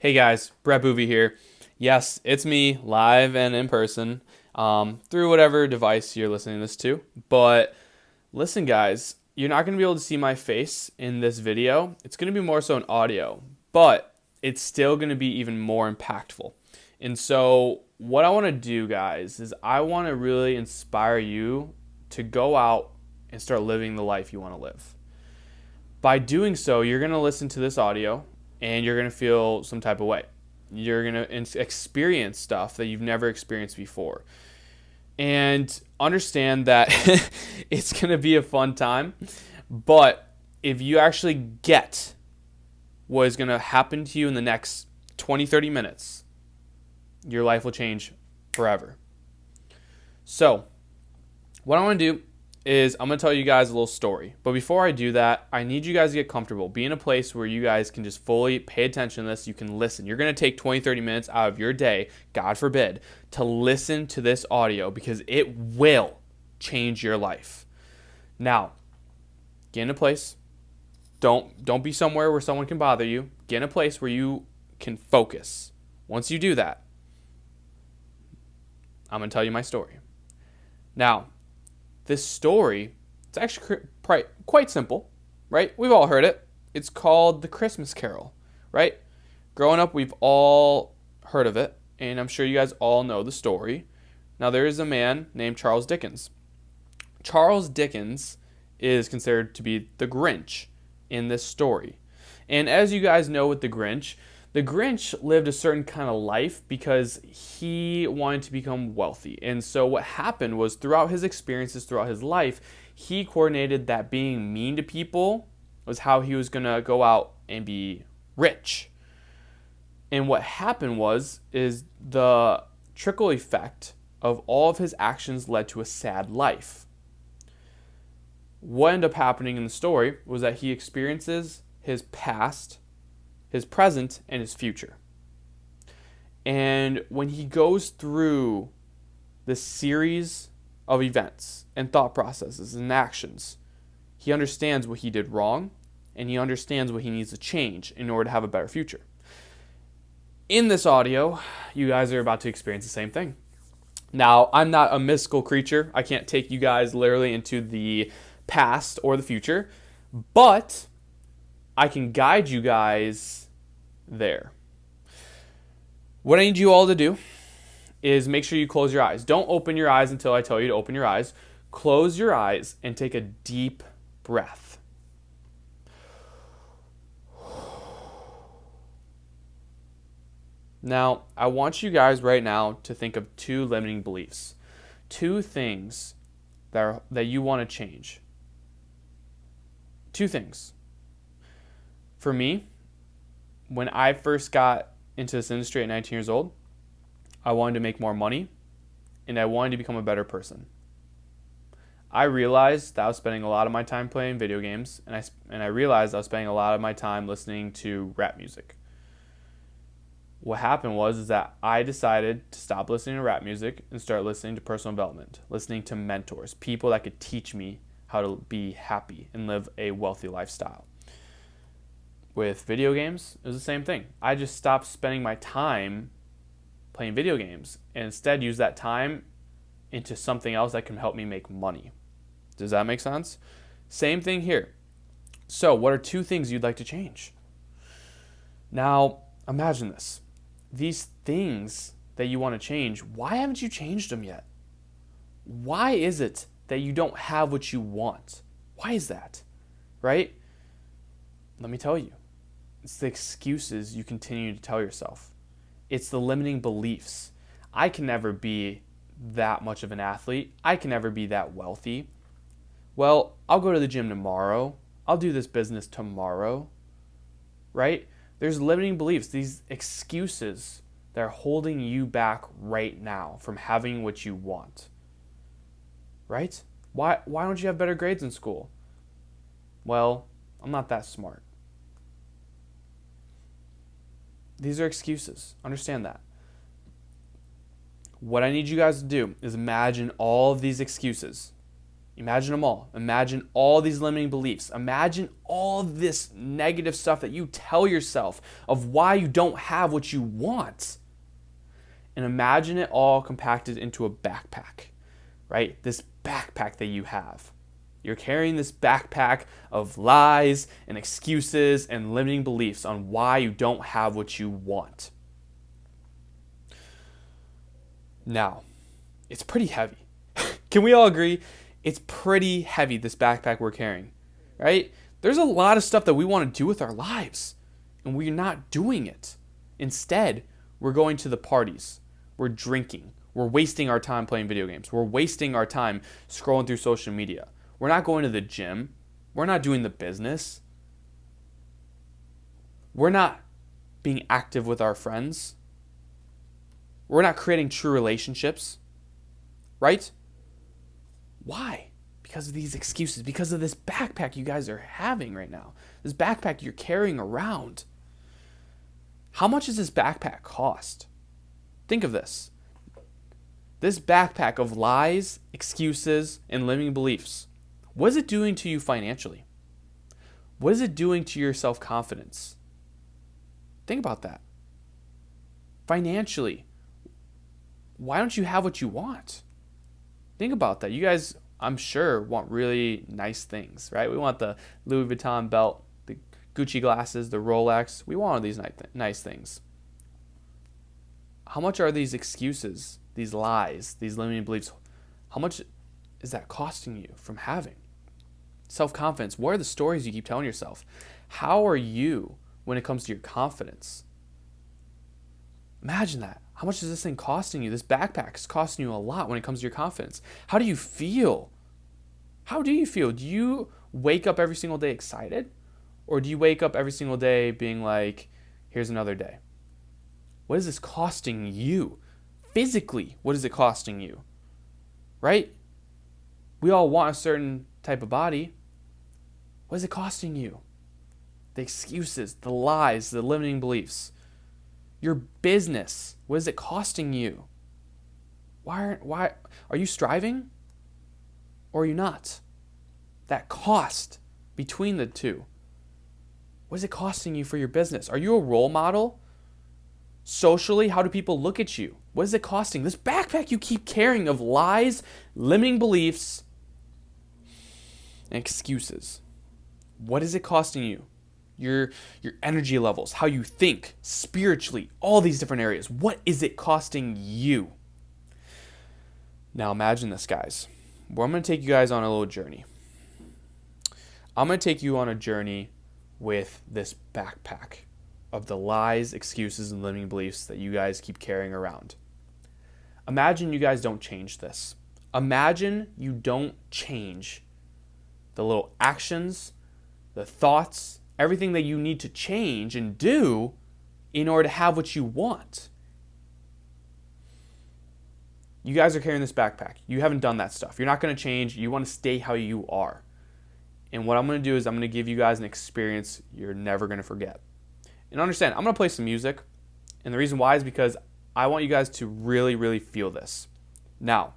Hey guys, Brett Boovy here. Yes, it's me, live and in person, through whatever device you're listening to this to. But listen, guys, you're not going to be able to see my face in this video. It's going to be more so an audio, but it's still going to be even more impactful. And so, what I want to do, guys, is I want to really inspire you to go out and start living the life you want to live. By doing so, you're going to listen to this audio and you're going to feel some type of way. You're going to experience stuff that you've never experienced before. And understand that it's going to be a fun time. But if you actually get what is going to happen to you in the next 20, 30 minutes, your life will change forever. So, what I want to do is I'm going to tell you guys a little story. But before I do that, I need you guys to get comfortable. Be in a place where you guys can just fully pay attention to this. You can listen. You're going to take 20, 30 minutes out of your day, God forbid, to listen to this audio because it will change your life. Now, get in a place. Don't be somewhere where someone can bother you. Get in a place where you can focus. Once you do that, I'm going to tell you my story. Now, this story, it's actually quite simple, right? We've all heard it. It's called The Christmas Carol, right? Growing up, we've all heard of it, and I'm sure you guys all know the story. Now, there is a man named Charles Dickens. Charles Dickens is considered to be the Grinch in this story. And as you guys know with the Grinch lived a certain kind of life because he wanted to become wealthy. And so what happened was throughout his experiences, throughout his life, he coordinated that being mean to people was how he was going to go out and be rich. And what happened is the trickle effect of all of his actions led to a sad life. What ended up happening in the story was that he experiences his past, his present, and his future. And when he goes through this series of events and thought processes and actions, he understands what he did wrong and he understands what he needs to change in order to have a better future. In this audio, you guys are about to experience the same thing. Now, I'm not a mystical creature. I can't take you guys literally into the past or the future, but I can guide you guys there. What I need you all to do is make sure you close your eyes. Don't open your eyes until I tell you to open your eyes. Close your eyes and take a deep breath. Now, I want you guys right now to think of two limiting beliefs. Two things that you want to change. Two things. For me, when I first got into this industry at 19 years old, I wanted to make more money and I wanted to become a better person. I realized that I was spending a lot of my time playing video games and I realized I was spending a lot of my time listening to rap music. What happened was that I decided to stop listening to rap music and start listening to personal development, listening to mentors, people that could teach me how to be happy and live a wealthy lifestyle. With video games, it was the same thing. I just stopped spending my time playing video games and instead use that time into something else that can help me make money. Does that make sense? Same thing here. So, what are two things you'd like to change? Now, imagine this. These things that you want to change, why haven't you changed them yet? Why is it that you don't have what you want? Why is that? Right? Let me tell you. It's the excuses you continue to tell yourself. It's the limiting beliefs. I can never be that much of an athlete. I can never be that wealthy. Well, I'll go to the gym tomorrow. I'll do this business tomorrow. Right? There's limiting beliefs, these excuses that are holding you back right now from having what you want. Right? Why don't you have better grades in school? Well, I'm not that smart. These are excuses. Understand that. What I need you guys to do is imagine all of these excuses Imagine them all. Imagine all these limiting beliefs. Imagine all this negative stuff that you tell yourself of why you don't have what you want. And imagine it all compacted into a backpack, right? This backpack that you have. You're carrying this backpack of lies and excuses and limiting beliefs on why you don't have what you want. Now, it's pretty heavy. Can we all agree? It's pretty heavy, this backpack we're carrying, right? There's a lot of stuff that we want to do with our lives, and we're not doing it. Instead, we're going to the parties. We're drinking. We're wasting our time playing video games. We're wasting our time scrolling through social media. We're not going to the gym. We're not doing the business. We're not being active with our friends. We're not creating true relationships, right? Why? Because of these excuses, because of this backpack you guys are having right now. This backpack you're carrying around. How much does this backpack cost? Think of this. This backpack of lies, excuses, and limiting beliefs. What is it doing to you financially? What is it doing to your self-confidence? Think about that. Financially, why don't you have what you want? Think about that. You guys, I'm sure, want really nice things, right? We want the Louis Vuitton belt, the Gucci glasses, the Rolex. We want all these nice things. How much are these excuses, these lies, these limiting beliefs, how much is that costing you from having? Self-confidence. What are the stories you keep telling yourself? How are you when it comes to your confidence? Imagine that. How much is this thing costing you? This backpack is costing you a lot when it comes to your confidence. How do you feel? How do you feel? Do you wake up every single day excited? Or do you wake up every single day being like, here's another day? What is this costing you? Physically, what is it costing you? Right? We all want a certain type of body. What is it costing you? The excuses, the lies, the limiting beliefs. Your business, what is it costing you? Why are you striving or are you not? That cost between the two. What is it costing you for your business? Are you a role model? Socially, how do people look at you? What is it costing? This backpack you keep carrying of lies, limiting beliefs, and excuses. What is it costing you? Your energy levels, how you think, spiritually, all these different areas. What is it costing you? Now imagine this, guys. Well, I'm going to take you guys on a little journey. I'm going to take you on a journey with this backpack of the lies, excuses, and limiting beliefs that you guys keep carrying around. Imagine you guys don't change this. Imagine you don't change the little actions, the thoughts, everything that you need to change and do in order to have what you want. You guys are carrying this backpack. You haven't done that stuff. You're not going to change. You want to stay how you are. And what I'm going to do is I'm going to give you guys an experience you're never going to forget. And understand, I'm going to play some music. And the reason why is because I want you guys to really, really feel this. Now,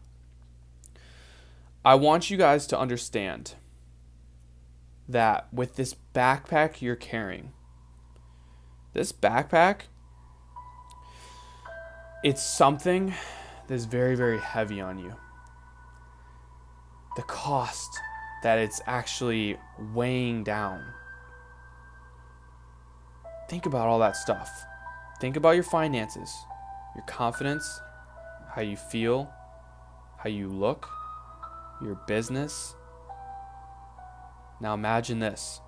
I want you guys to understand that with this backpack you're carrying, this backpack, it's something that's very, very heavy on you. The cost that it's actually weighing down. Think about all that stuff. Think about your finances, your confidence, how you feel, how you look, your business. Now imagine this.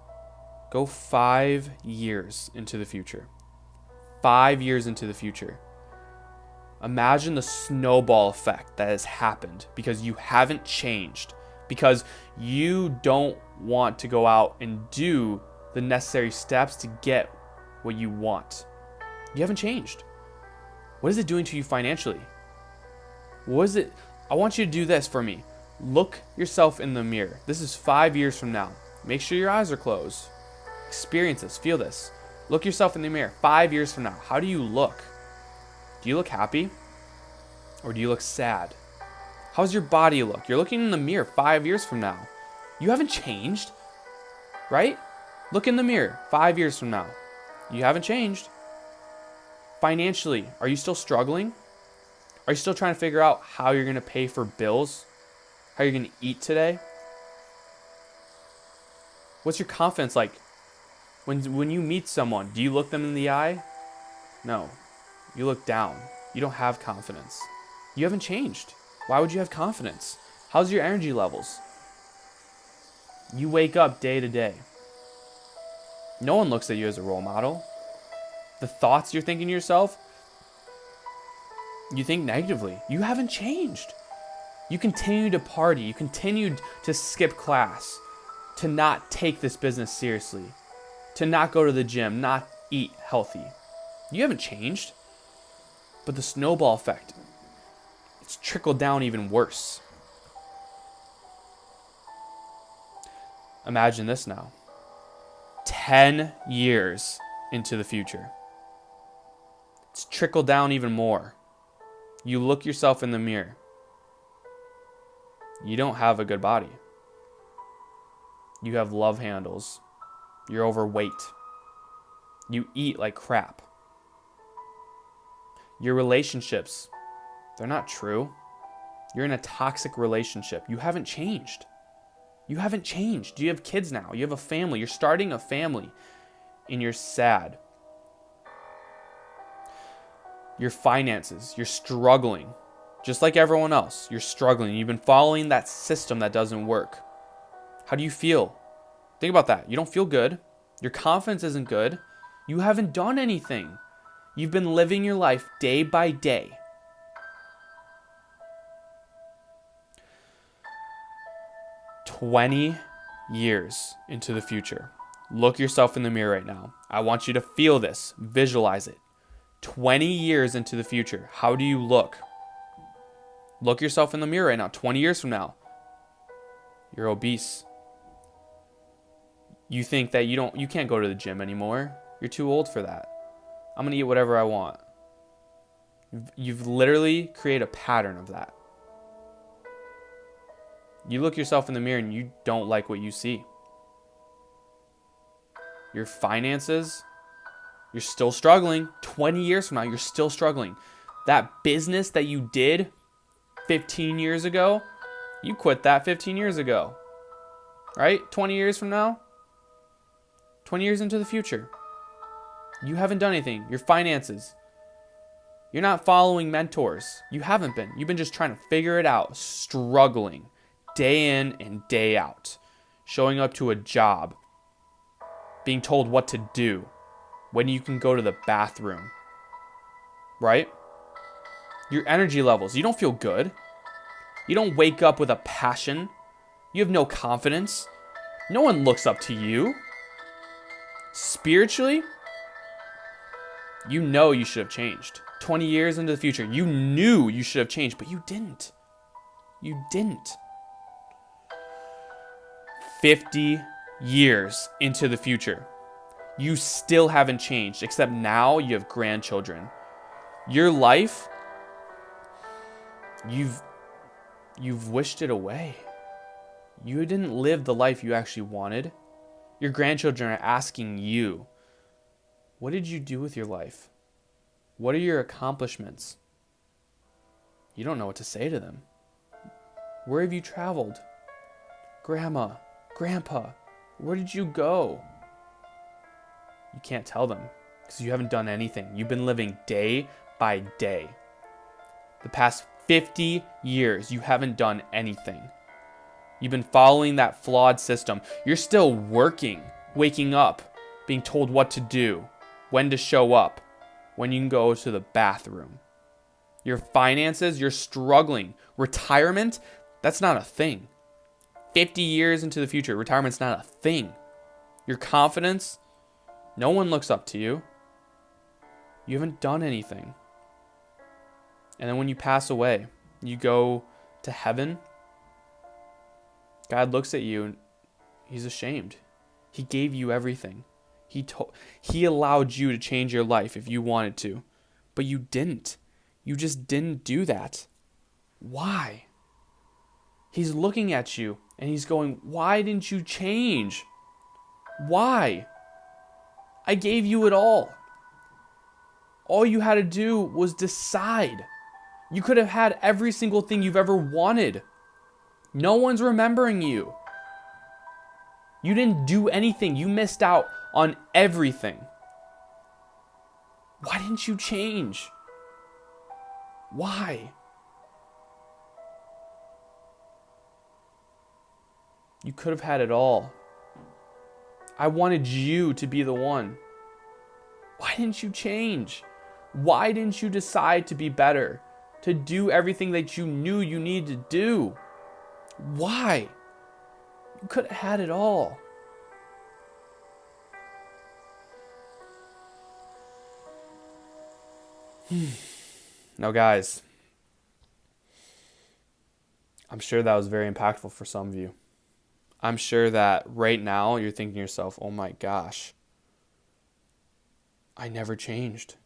Go 5 years into the future. 5 years into the future. Imagine the snowball effect that has happened because you haven't changed, because you don't want to go out and do the necessary steps to get what you want. You haven't changed. What is it doing to you financially? What is it? I want you to do this for me. Look yourself in the mirror. This is 5 years from now. Make sure your eyes are closed. Experience this. Feel this. Look yourself in the mirror. 5 years from now. How do you look? Do you look happy? Or do you look sad? How's your body look? You're looking in the mirror 5 years from now. You haven't changed, right? Look in the mirror 5 years from now. You haven't changed. Financially, are you still struggling? Are you still trying to figure out how you're going to pay for bills? How you're going to eat today? What's your confidence like? When you meet someone, do you look them in the eye? No. You look down. You don't have confidence. You haven't changed. Why would you have confidence? How's your energy levels? You wake up day to day. No one looks at you as a role model. The thoughts you're thinking to yourself, you think negatively. You haven't changed. You continue to party. You continue to skip class, to not take this business seriously, to not go to the gym, not eat healthy. You haven't changed. But the snowball effect, it's trickled down even worse. Imagine this now. 10 years into the future. It's trickled down even more. You look yourself in the mirror. You don't have a good body. You have love handles. You're overweight. You eat like crap. Your relationships, they're not true. You're in a toxic relationship. You haven't changed. You haven't changed. You have kids now. You have a family. You're starting a family. And you're sad. Your finances, you're struggling. Just like everyone else, you're struggling. You've been following that system that doesn't work. How do you feel? Think about that. You don't feel good. Your confidence isn't good. You haven't done anything. You've been living your life day by day. "20 years into the future. Look yourself in the mirror right now. I want you to feel this. Visualize it. 20 years into the future. How do you look? Look yourself in the mirror right now. 20 years from now. You're obese. You think that you can't go to the gym anymore. You're too old for that. I'm going to eat whatever I want. You've literally created a pattern of that. You look yourself in the mirror and you don't like what you see. Your finances, you're still struggling. 20 years from now, you're still struggling. That business that you did 15 years ago, you quit that 15 years ago. Right? 20 years from now, 20 years into the future, you haven't done anything. Your finances, you're not following mentors. You haven't been. You've been just trying to figure it out, struggling day in and day out, showing up to a job, being told what to do, when you can go to the bathroom, right? Your energy levels, you don't feel good. You don't wake up with a passion. You have no confidence. No one looks up to you. Spiritually, you know you should have changed. 20 years into the future, you knew you should have changed, but you didn't. You didn't. 50 years into the future, you still haven't changed, except now you have grandchildren. Your life, you've wished it away. You didn't live the life you actually wanted. Your grandchildren are asking you, what did you do with your life? What are your accomplishments? You don't know what to say to them. Where have you traveled? Grandma, Grandpa, where did you go? You can't tell them because you haven't done anything. You've been living day by day. The past 50 years, you haven't done anything. You've been following that flawed system. You're still working, waking up, being told what to do, when to show up, when you can go to the bathroom. Your finances, you're struggling. Retirement, that's not a thing. 50 years into the future, retirement's not a thing. Your confidence, no one looks up to you. You haven't done anything. And then when you pass away, you go to heaven. God looks at you and he's ashamed. He gave you everything. He allowed you to change your life if you wanted to, but you didn't. You just didn't do that. Why? He's looking at you and he's going, why didn't you change? Why? I gave you it all. All you had to do was decide. You could have had every single thing you've ever wanted. No one's remembering you. You didn't do anything. You missed out on everything. Why didn't you change? Why? You could have had it all. I wanted you to be the one. Why didn't you change? Why didn't you decide to be better? To do everything that you knew you needed to do? Why? You could have had it all. Now, guys, I'm sure that was very impactful for some of you. I'm sure that right now you're thinking to yourself, oh my gosh, I never changed.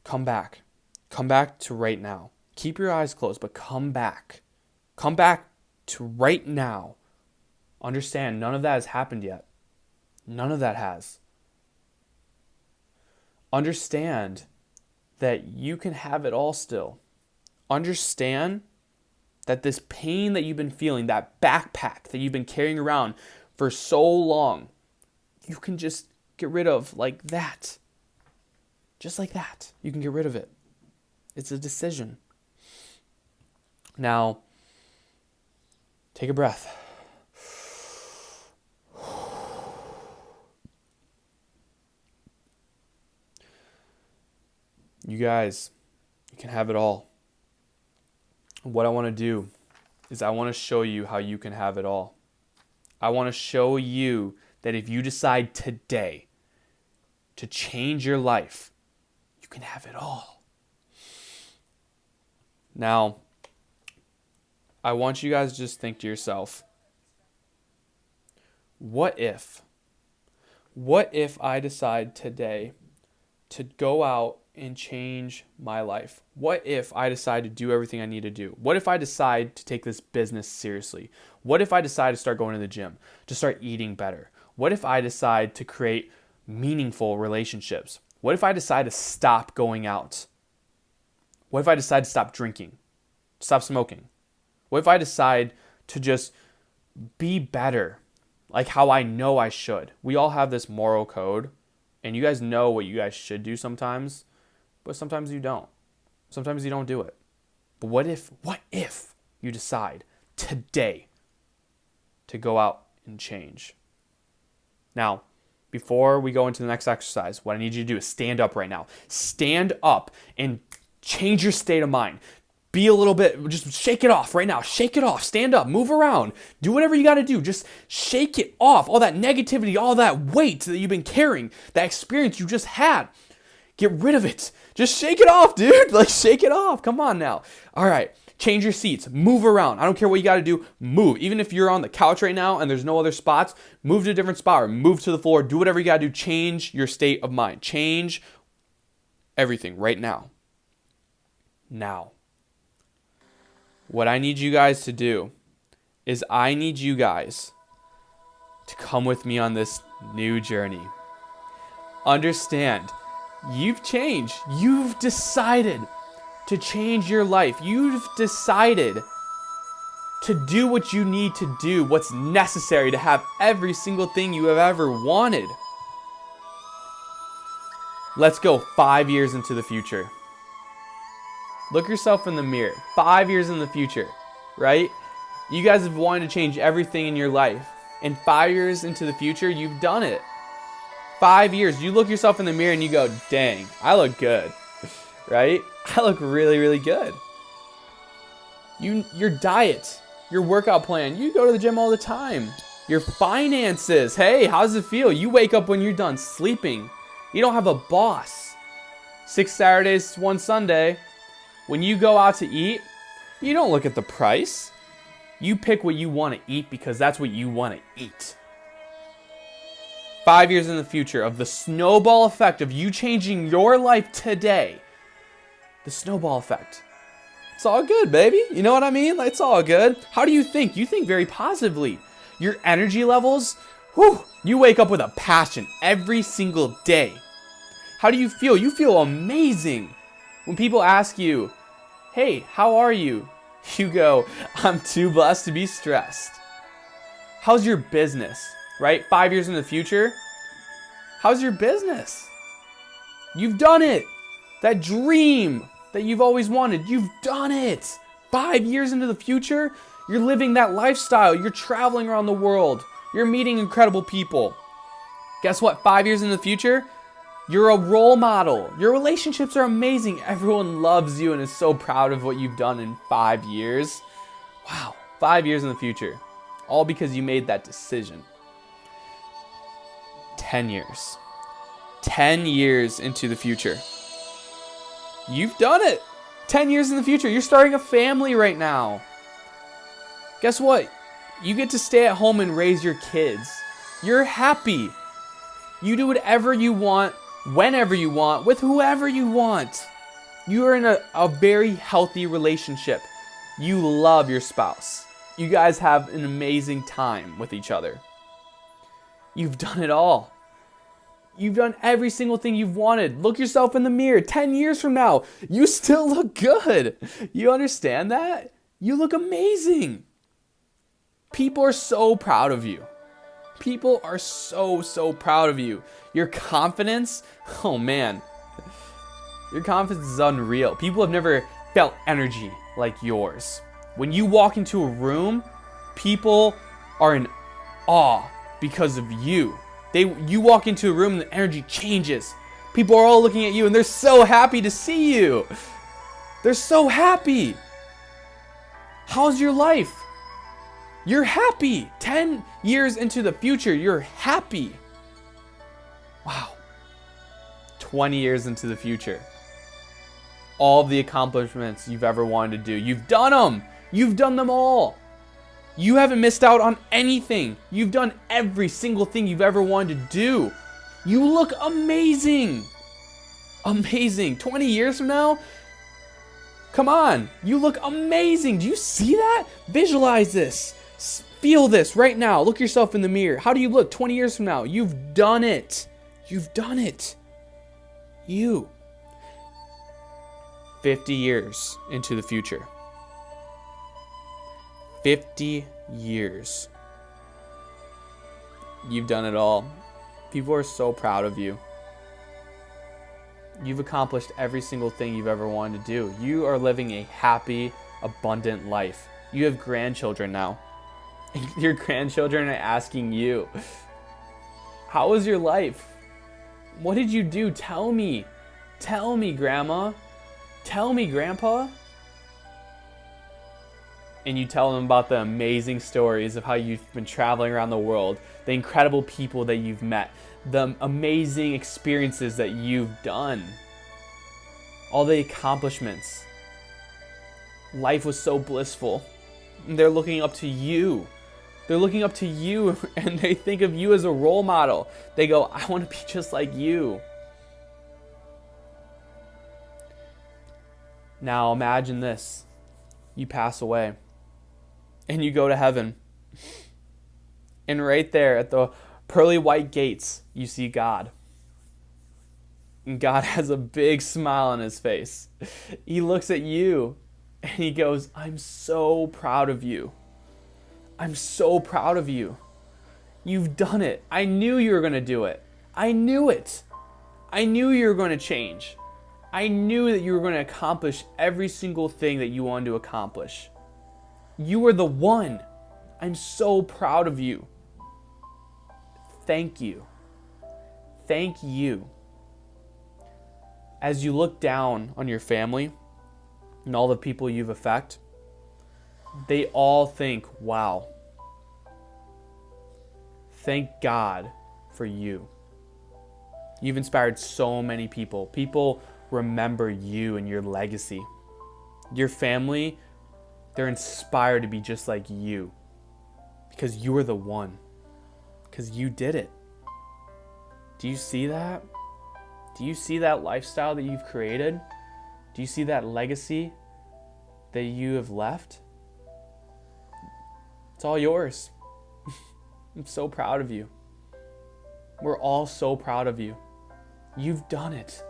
Come back. Come back to right now. Keep your eyes closed, but come back. Come back to right now. Understand, none of that has happened yet. None of that has. Understand that you can have it all still. Understand that this pain that you've been feeling, that backpack that you've been carrying around for so long, you can just get rid of like that. Just like that. You can get rid of it. It's a decision. Now, take a breath. You guys, you can have it all. What I want to do is I want to show you how you can have it all. I want to show you that if you decide today to change your life, you can have it all. Now, I want you guys to just think to yourself, what if I decide today to go out and change my life? What if I decide to do everything I need to do? What if I decide to take this business seriously? What if I decide to start going to the gym, to start eating better? What if I decide to create meaningful relationships? What if I decide to stop going out? What if I decide to stop drinking, stop smoking? What if I decide to just be better, like how I know I should? We all have this moral code, and you guys know what you guys should do sometimes, but sometimes you don't. Sometimes you don't do it. But what if you decide today to go out and change? Now, before we go into the next exercise, what I need you to do is stand up right now. Stand up and change your state of mind. Be a little bit, just shake it off right now. Shake it off. Stand up. Move around. Do whatever you got to do. Just shake it off. All that negativity, all that weight that you've been carrying, that experience you just had. Get rid of it. Just shake it off, dude. Like, shake it off. Come on now. All right. Change your seats. Move around. I don't care what you got to do. Move. Even if you're on the couch right now and there's no other spots, move to a different spot or move to the floor. Do whatever you got to do. Change your state of mind. Change everything right now. Now. What I need you guys to do is I need you guys to come with me on this new journey. Understand, you've changed. You've decided to change your life. You've decided to do what you need to do, what's necessary to have every single thing you have ever wanted. Let's go 5 years into the future. Look yourself in the mirror. 5 years in the future, right? You guys have wanted to change everything in your life. And 5 years into the future, you've done it. 5 years, you look yourself in the mirror and you go, dang, I look good, right? I look really, really good. Your diet, your workout plan, you go to the gym all the time. Your finances, hey, how does it feel? You wake up when you're done sleeping. You don't have a boss. 6 Saturdays, 1 Sunday. When you go out to eat, you don't look at the price. You pick what you want to eat because that's what you want to eat. 5 years in the future of the snowball effect of you changing your life today. The snowball effect. It's all good, baby. You know what I mean? It's all good. How do you think? You think very positively. Your energy levels, whew, you wake up with a passion every single day. How do you feel? You feel amazing. When people ask you, hey, how are you? You go, I'm too blessed to be stressed. How's your business, right? 5 years in the future, how's your business? You've done it. That dream that you've always wanted, you've done it. 5 years into the future, you're living that lifestyle. You're traveling around the world. You're meeting incredible people. Guess what? 5 years in the future, you're a role model. Your relationships are amazing. Everyone loves you and is so proud of what you've done in 5 years. Wow, 5 years in the future. All because you made that decision. 10 years. 10 years into the future. You've done it. 10 years in the future. You're starting a family right now. Guess what? You get to stay at home and raise your kids. You're happy. You do whatever you want, whenever you want, with whoever you want. You are in a very healthy relationship. You love your spouse. You guys have an amazing time with each other. You've done it all. You've done every single thing you've wanted. Look yourself in the mirror. 10 years from now, you still look good. You understand that? You look amazing. People are so proud of you. People are so proud of you. Your confidence, oh man. Your confidence is unreal. People have never felt energy like yours. When you walk into a room, people are in awe because of you. You walk into a room and the energy changes. People are all looking at you and they're so happy to see you. They're so happy. How's your life? You're happy. 10 years into the future, you're happy. Wow. 20 years into the future. All of the accomplishments you've ever wanted to do, you've done them. You've done them all. You haven't missed out on anything. You've done every single thing you've ever wanted to do. You look amazing. Amazing. 20 years from now, come on. You look amazing. Do you see that? Visualize this. Feel this right now. Look yourself in the mirror. How do you look 20 years from now? You've done it. You've done it. You. 50 years into the future. 50 years. You've done it all. People are so proud of you. You've accomplished every single thing you've ever wanted to do. You are living a happy, abundant life. You have grandchildren now. Your grandchildren are asking you, how was your life? What did you do? Tell me. Tell me, Grandma. Tell me, Grandpa. And you tell them about the amazing stories of how you've been traveling around the world, the incredible people that you've met, the amazing experiences that you've done, all the accomplishments. Life was so blissful. They're looking up to you. They're looking up to you and they think of you as a role model. They go, I want to be just like you. Now imagine this. You pass away. And you go to heaven. And right there at the pearly white gates, you see God. And God has a big smile on his face. He looks at you and he goes, I'm so proud of you. I'm so proud of you. You've done it. I knew you were going to do it. I knew it. I knew you were going to change. I knew that you were going to accomplish every single thing that you wanted to accomplish. You were the one. I'm so proud of you. Thank you. Thank you. As you look down on your family and all the people you've affected, they all think, wow. Thank God for you. You've inspired so many people. People remember you and your legacy. Your family, they're inspired to be just like you because you were the one, because you did it. Do you see that? Do you see that lifestyle that you've created? Do you see that legacy? that you have left, it's all yours. I'm so proud of you. We're all so proud of you. You've done it.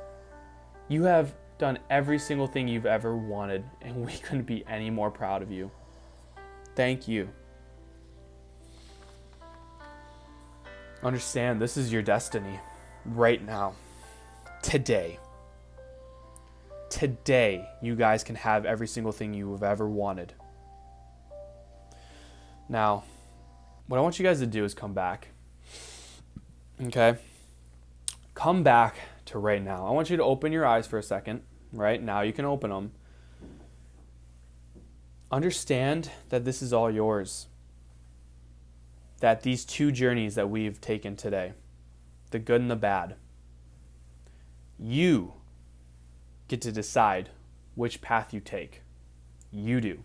You have done every single thing you've ever wanted, and we couldn't be any more proud of you. Thank you. Understand, this is your destiny right now. Today. Today, you guys can have every single thing you have ever wanted. Now, what I want you guys to do is come back. Okay? Come back to right now. I want you to open your eyes for a second. Right now, you can open them. Understand that this is all yours. That these two journeys that we've taken today, the good and the bad, you get to decide which path you take. You do.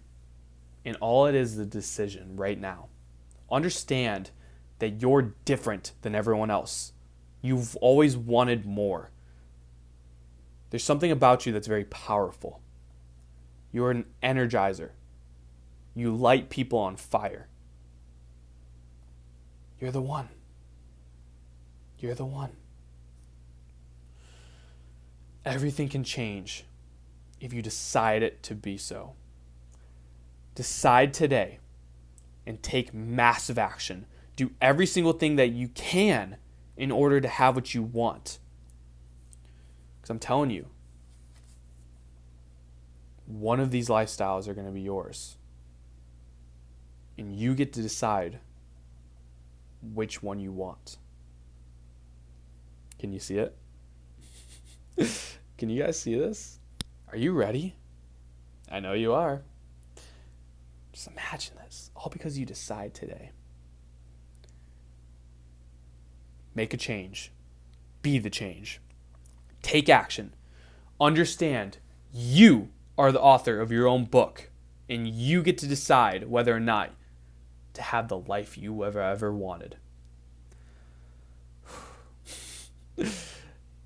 And all it is a decision right now. Understand that you're different than everyone else. You've always wanted more. There's something about you that's very powerful. You're an energizer. You light people on fire. You're the one. You're the one. Everything can change if you decide it to be so. Decide today and take massive action. Do every single thing that you can in order to have what you want. Because I'm telling you, one of these lifestyles are going to be yours. And you get to decide which one you want. Can you see it? Can you guys see this? Are you ready? I know you are. Just imagine this. All because you decide today. Make a change. Be the change. Take action. Understand you are the author of your own book. And you get to decide whether or not to have the life you ever wanted.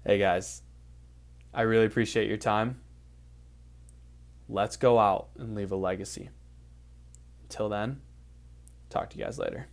Hey guys, I really appreciate your time. Let's go out and leave a legacy. Until then, talk to you guys later.